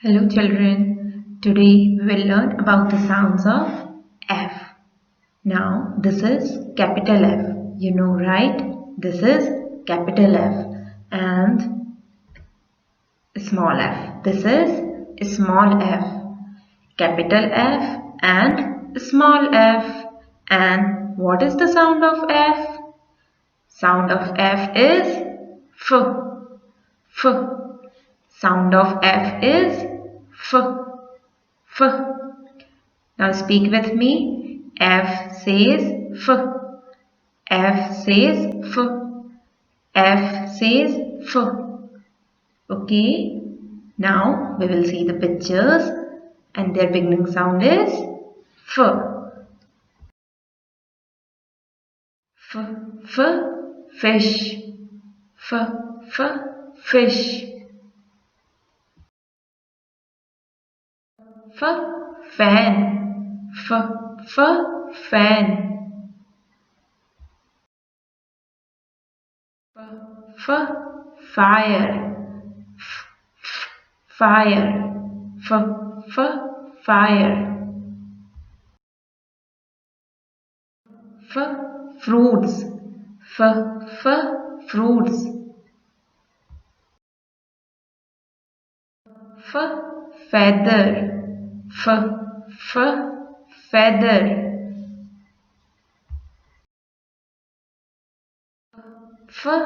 Hello children, today we will learn about the sounds of F. Now this is capital F, you know right? This is capital F and small f. This is small f, capital F and small f. And what is the sound of F? Sound of F is F. F. Sound of F is F. F. Now speak with me. F says F. F says F. F says F. Okay. Now we will see the pictures and their beginning sound is F. F. F. Fish. F. F. Fish. F. Fan. F. F. Fan. F. F. Fire. F. F. Fire. F. F. Fire. F. Fruits. F. F. Fruits. F. Feather. F. F. Feather. F.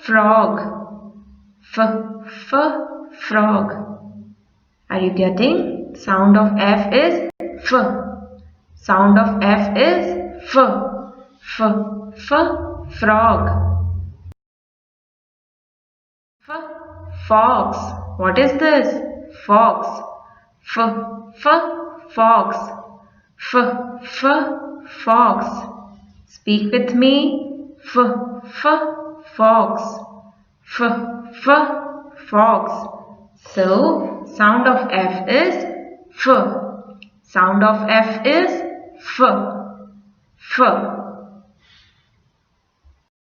Frog. F. F. Frog. Are you getting? Sound of F is F. Sound of F is F. F. F. Frog. F. Fox. What is this? Fox. F. F. Fox. F. F. Fox. Speak with me. F. F. Fox. F. F. Fox. So, sound of F is F. Sound of F is F. F.